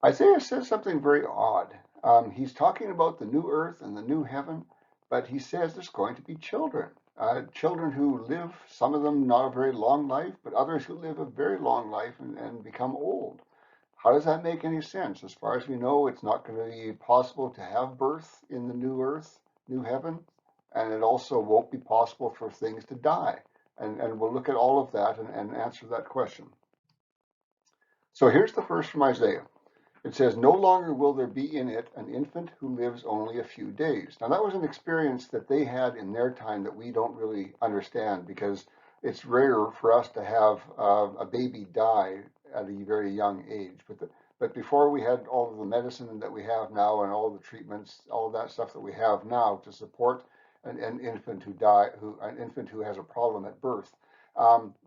Isaiah says something very odd. He's talking about the new earth and the new heaven, but he says there's going to be children. Children who live, some of them not a very long life, but others who live a very long life and become old. How does that make any sense? As far as we know, it's not going to be possible to have birth in the new earth, new heaven, and it also won't be possible for things to die. And we'll look at all of that and answer that question. So here's the first from Isaiah. It says, no longer will there be in it an infant who lives only a few days. Now, that was an experience that they had in their time that we don't really understand because it's rare for us to have a baby die at a very young age. But before we had all of the medicine that we have now and all the treatments, all of that stuff that we have now to support an infant an infant who has a problem at birth,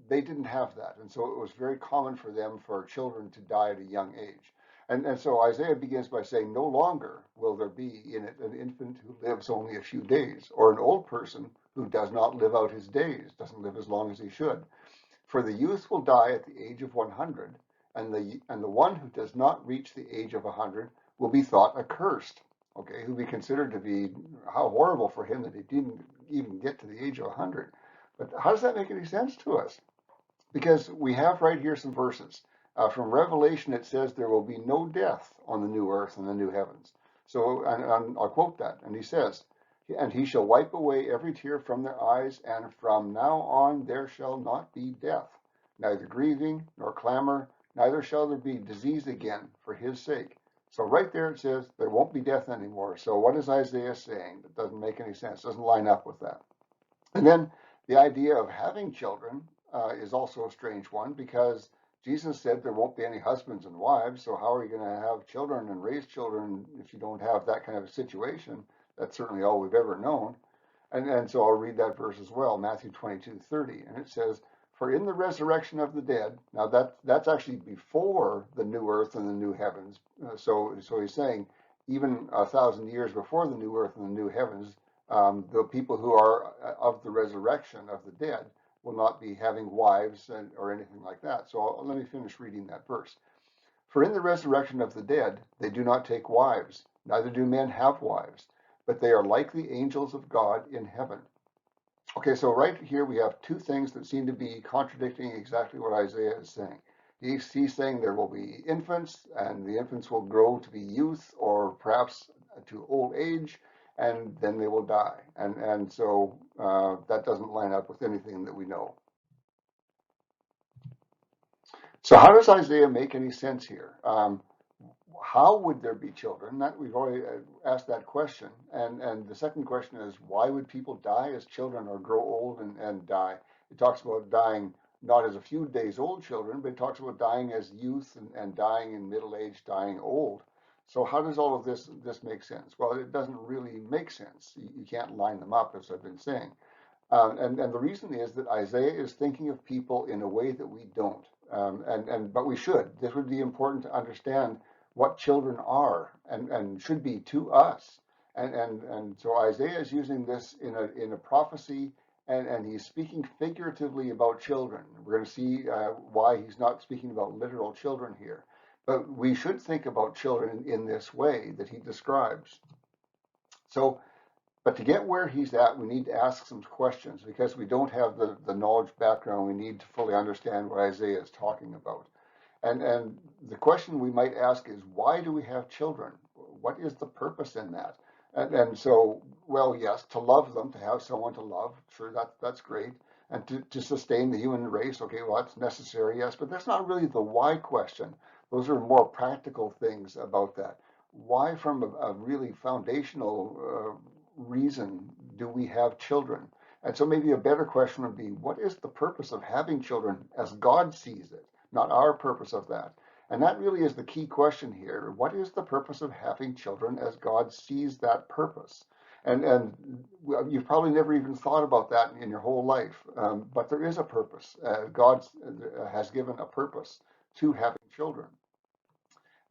they didn't have that. And so it was very common for them for children to die at a young age. And so Isaiah begins by saying, no longer will there be in it an infant who lives only a few days, or an old person who does not live out his days, doesn't live as long as he should. For the youth will die at the age of 100, and the one who does not reach the age of 100 will be thought accursed. Okay, who be considered to be how horrible for him that he didn't even get to the age of 100. But how does that make any sense to us? Because we have right here some verses. From Revelation, it says there will be no death on the new earth and the new heavens. So, and I'll quote that. And he says, and he shall wipe away every tear from their eyes, and from now on there shall not be death, neither grieving nor clamor, neither shall there be disease again for his sake. So right there it says there won't be death anymore. So what is Isaiah saying? That doesn't make any sense, doesn't line up with that. And then the idea of having children is also a strange one because Jesus said there won't be any husbands and wives. So how are you going to have children and raise children if you don't have that kind of a situation? That's certainly all we've ever known. And so I'll read that verse as well, Matthew 22:30. And it says, for in the resurrection of the dead, now that's actually before the new earth and the new heavens. So he's saying even 1,000 years before the new earth and the new heavens, the people who are of the resurrection of the dead will not be having wives or anything like that. So let me finish reading that verse. For in the resurrection of the dead, they do not take wives, neither do men have wives, but they are like the angels of God in heaven. Okay, so right here we have two things that seem to be contradicting exactly what Isaiah is saying. He's saying there will be infants, and the infants will grow to be youth or perhaps to old age, and then they will die. And so that doesn't line up with anything that we know. So how does Isaiah make any sense here? How would there be children? That we've already asked that question. And the second question is, why would people die as children or grow old and die? It talks about dying not as a few days old children, but it talks about dying as youth and dying in middle age, dying old. So how does all of this make sense? Well, it doesn't really make sense. You can't line them up, as I've been saying. And the reason is that Isaiah is thinking of people in a way that we don't. But we should. This would be important to understand what children are and should be to us. And so Isaiah is using this in a prophecy, and he's speaking figuratively about children. We're going to see why he's not speaking about literal children here. But we should think about children in this way that he describes. So but to get where he's at, we need to ask some questions because we don't have the knowledge background. We need to fully understand what Isaiah is talking about. And the question we might ask is, why do we have children? What is the purpose in that? And so, well, yes, to love them, to have someone to love, sure, that's great. And to sustain the human race, okay, well, that's necessary, yes, but that's not really the why question. Those are more practical things about that. Why, from a really foundational reason, do we have children? And so maybe a better question would be, what is the purpose of having children as God sees it? Not our purpose of that. And that really is the key question here. What is the purpose of having children as God sees that purpose? And you've probably never even thought about that in your whole life, but there is a purpose. God has given a purpose to having children.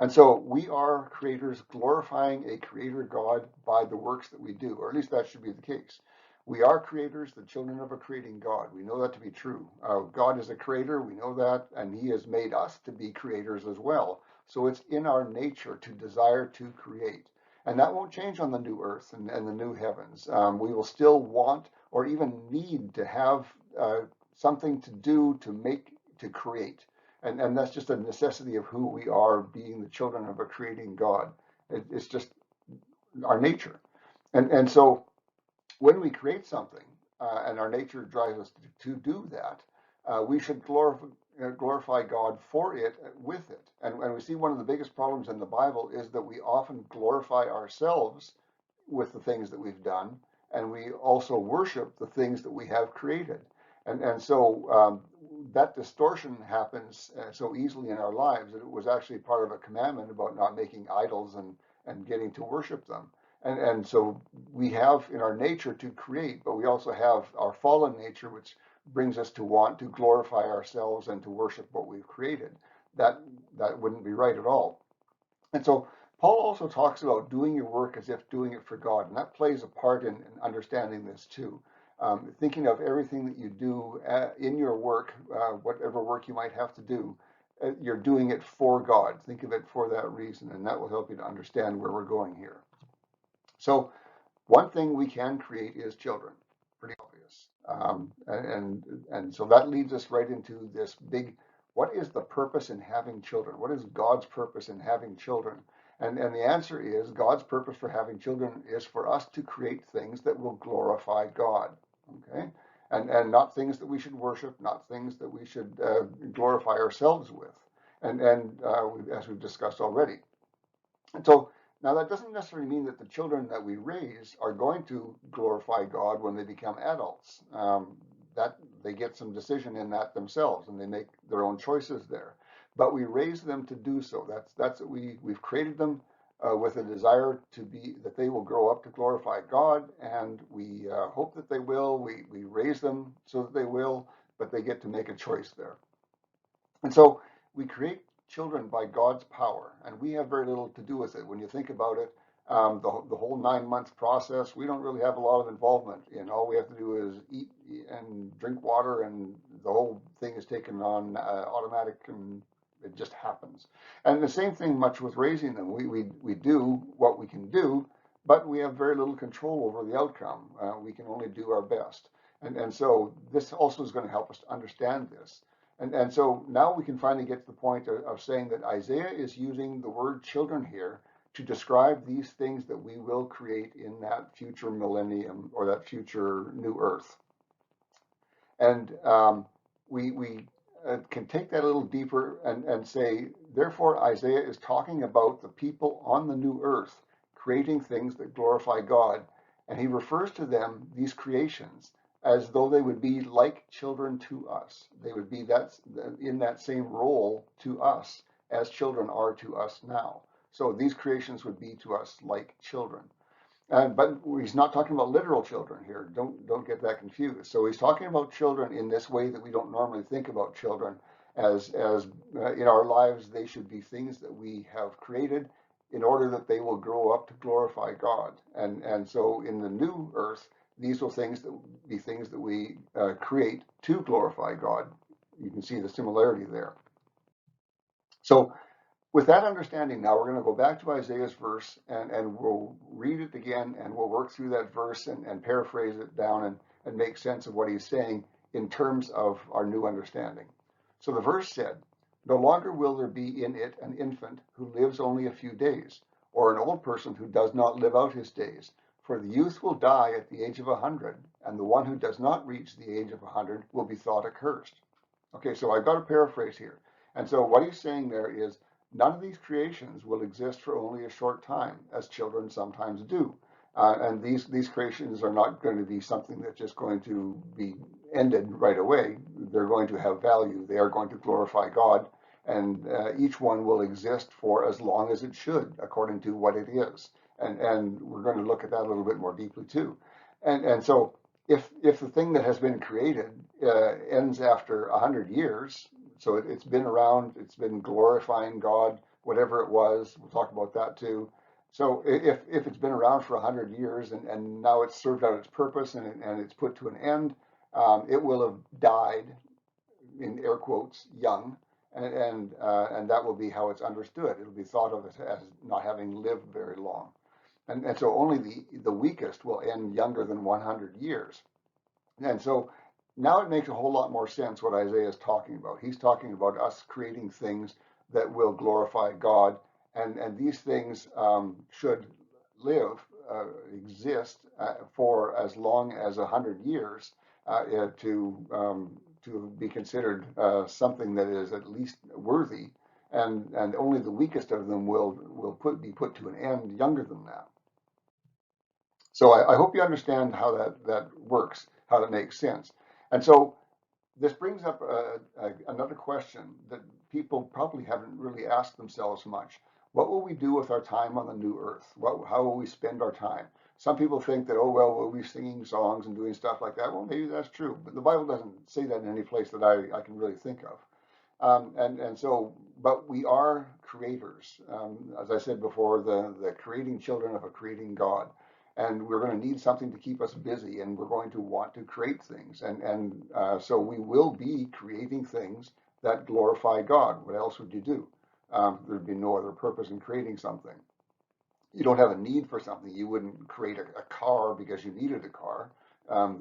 And so we are creators glorifying a creator God by the works that we do, or at least that should be the case. We are creators, the children of a creating God. We know that to be true. God is a creator, we know that, and he has made us to be creators as well. So it's in our nature to desire to create. And that won't change on the new earth and the new heavens. We will still want or even need to have something to do to make, to create. And that's just a necessity of who we are, being the children of a creating God. It's just our nature. And so when we create something, and our nature drives us to do that, we should glorify God for it, with it. And we see one of the biggest problems in the Bible is that we often glorify ourselves with the things that we've done, and we also worship the things that we have created. And so that distortion happens so easily in our lives that it was actually part of a commandment about not making idols and getting to worship them. And so we have in our nature to create, but we also have our fallen nature, which brings us to want to glorify ourselves and to worship what we've created. That wouldn't be right at all. And so Paul also talks about doing your work as if doing it for God, and that plays a part in understanding this too. Thinking of everything that you do in your work, whatever work you might have to do, you're doing it for God. Think of it for that reason, and that will help you to understand where we're going here. So one thing we can create is children, pretty obvious. And so that leads us right into this big, what is the purpose in having children? What is God's purpose in having children? And the answer is God's purpose for having children is for us to create things that will glorify God, okay? And not things that we should worship, not things that we should glorify ourselves with, as we've discussed already. And so now that doesn't necessarily mean that the children that we raise are going to glorify God when they become adults. That they get some decision in that themselves, and they make their own choices there. But we raise them to do so. That's what we've created them with a desire to be that they will grow up to glorify God, and we hope that they will. We raise them so that they will, but they get to make a choice there. And so we create children by God's power, and we have very little to do with it. When you think about it, the whole 9 month process, we don't really have a lot of involvement in. All we have to do is eat and drink water, and the whole thing is taken on automatic, and it just happens. And the same thing much with raising them. We do what we can do, but we have very little control over the outcome. We can only do our best. And so this also is going to help us to understand this. And so now we can finally get to the point of saying that Isaiah is using the word children here to describe these things that we will create in that future millennium or that future new earth. And we can take that a little deeper and say, therefore, Isaiah is talking about the people on the new earth creating things that glorify God. And he refers to them, these creations, as though they would be like children to us. They would be in that same role to us as children are to us now. So these creations would be to us like children. But he's not talking about literal children here. Don't get that confused. So he's talking about children in this way that we don't normally think about children, as in our lives they should be things that we have created in order that they will grow up to glorify God. And so in the new earth, these will be things that we create to glorify God. You can see the similarity there. So with that understanding, now we're going to go back to Isaiah's verse, and we'll read it again, and we'll work through that verse and paraphrase it down and make sense of what he's saying in terms of our new understanding. So the verse said, "No longer will there be in it an infant who lives only a few days, or an old person who does not live out his days. For the youth will die at the age of 100, and the one who does not reach the age of 100 will be thought accursed." Okay, so I've got a paraphrase here. And so what he's saying there is, none of these creations will exist for only a short time, as children sometimes do. And these creations are not going to be something that's just going to be ended right away. They're going to have value. They are going to glorify God, and each one will exist for as long as it should, according to what it is. And we're going to look at that a little bit more deeply too. And so if the thing that has been created ends after 100 years, so it's been around, it's been glorifying God, whatever it was. We'll talk about that too. So if it's been around for 100 years and now it's served out its purpose and it's put to an end, it will have died, in air quotes, young. and that will be how it's understood. It'll be thought of as not having lived very long. And so only the weakest will end younger than 100 years. And so now it makes a whole lot more sense what Isaiah is talking about. He's talking about us creating things that will glorify God, and these things should live, exist for as long as 100 years to be considered something that is at least worthy, and only the weakest of them will be put to an end younger than that. So I hope you understand how that works, how that makes sense. And so this brings up another question that people probably haven't really asked themselves much. What will we do with our time on the new earth? How will we spend our time? Some people think that, oh, well, we'll be singing songs and doing stuff like that. Well, maybe that's true, but the Bible doesn't say that in any place that I can really think of. And so, but we are creators. As I said before, the creating children of a creating God. And we're going to need something to keep us busy, and we're going to want to create things. So we will be creating things that glorify God. What else would you do? There'd be no other purpose in creating something. You don't have a need for something. You wouldn't create a car because you needed a car.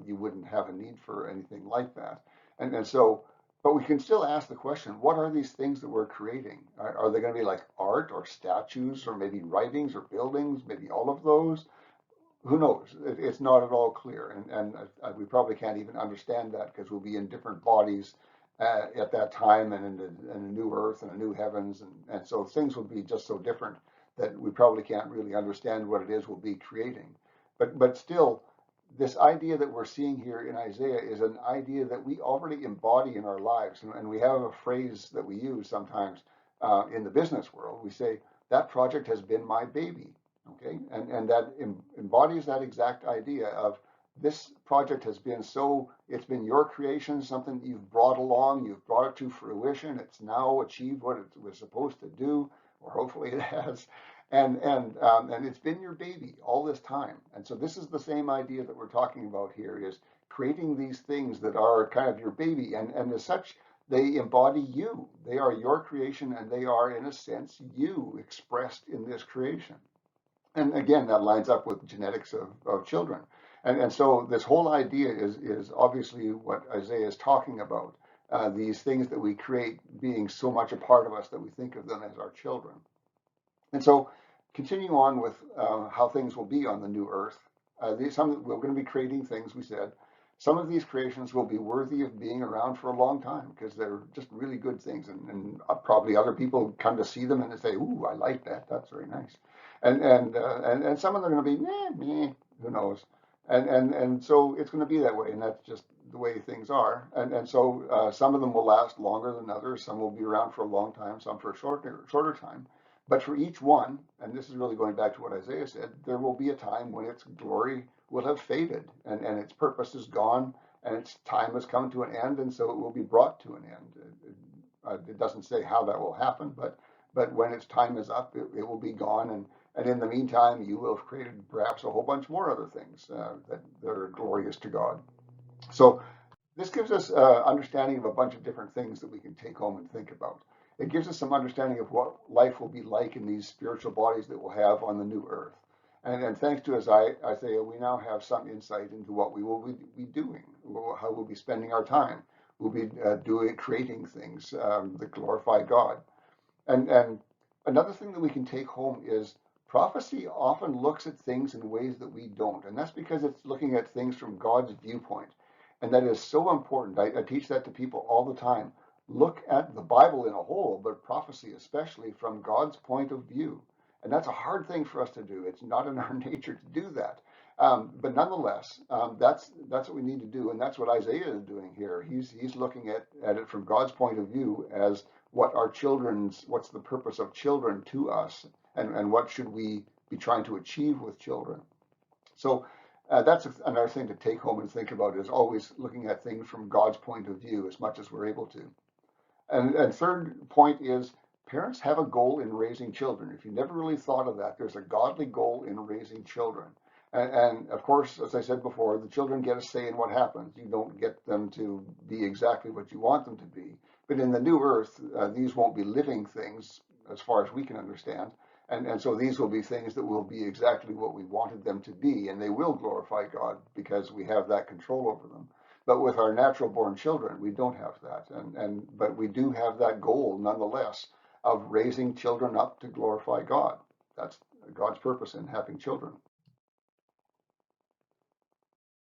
You wouldn't have a need for anything like that. And so, but we can still ask the question, what are these things that we're creating? Are they going to be like art or statues or maybe writings or buildings, maybe all of those? Who knows? It's not at all clear. And we probably can't even understand that because we'll be in different bodies at that time and in a new earth and a new heavens. And so things will be just so different that we probably can't really understand what it is we'll be creating. But still, this idea that we're seeing here in Isaiah is an idea that we already embody in our lives. And we have a phrase that we use sometimes in the business world. We say, that project has been my baby. Okay, and that embodies that exact idea of this project has been it's been your creation, something that you've brought along, you've brought it to fruition, it's now achieved what it was supposed to do, or hopefully it has, and it's been your baby all this time. And so this is the same idea that we're talking about here, is creating these things that are kind of your baby, and as such, they embody you. They are your creation, and they are, in a sense, you expressed in this creation. And again, that lines up with genetics of children. And so this whole idea is obviously what Isaiah is talking about. These things that we create being so much a part of us that we think of them as our children. And so continuing on with how things will be on the new earth, we're going to be creating things, we said. Some of these creations will be worthy of being around for a long time because they're just really good things. And probably other people come to see them and they say, ooh, I like that. That's very nice. And some of them are going to be, meh, who knows? And so it's going to be that way. And that's just the way things are. And so some of them will last longer than others. Some will be around for a long time, some for a shorter time. But for each one, and this is really going back to what Isaiah said, there will be a time when its glory will have faded and its purpose is gone and its time has come to an end, and so it will be brought to an end. It doesn't say how that will happen, but when its time is up, it will be gone. And in the meantime, you will have created perhaps a whole bunch more other things that are glorious to God. So this gives us understanding of a bunch of different things that we can take home and think about. It gives us some understanding of what life will be like in these spiritual bodies that we'll have on the new earth. And thanks to Isaiah, we now have some insight into what we will be doing, how we'll be spending our time. We'll be creating things that glorify God. And another thing that we can take home is prophecy often looks at things in ways that we don't. And that's because it's looking at things from God's viewpoint. And that is so important. I teach that to people all the time. Look at the Bible in a whole, but prophecy especially from God's point of view. And that's a hard thing for us to do. It's not in our nature to do that. But nonetheless, that's what we need to do. And that's what Isaiah is doing here. He's looking at it from God's point of view as what's the purpose of children to us, and what should we be trying to achieve with children. So that's another thing to take home and think about, is always looking at things from God's point of view as much as we're able to. And third point is parents have a goal in raising children. If you never really thought of that, there's a godly goal in raising children. And of course, as I said before, the children get a say in what happens. You don't get them to be exactly what you want them to be. But in the new earth, these won't be living things as far as we can understand. And so these will be things that will be exactly what we wanted them to be, and they will glorify God because we have that control over them. But with our natural born children, we don't have that. But we do have that goal nonetheless of raising children up to glorify God. That's God's purpose in having children.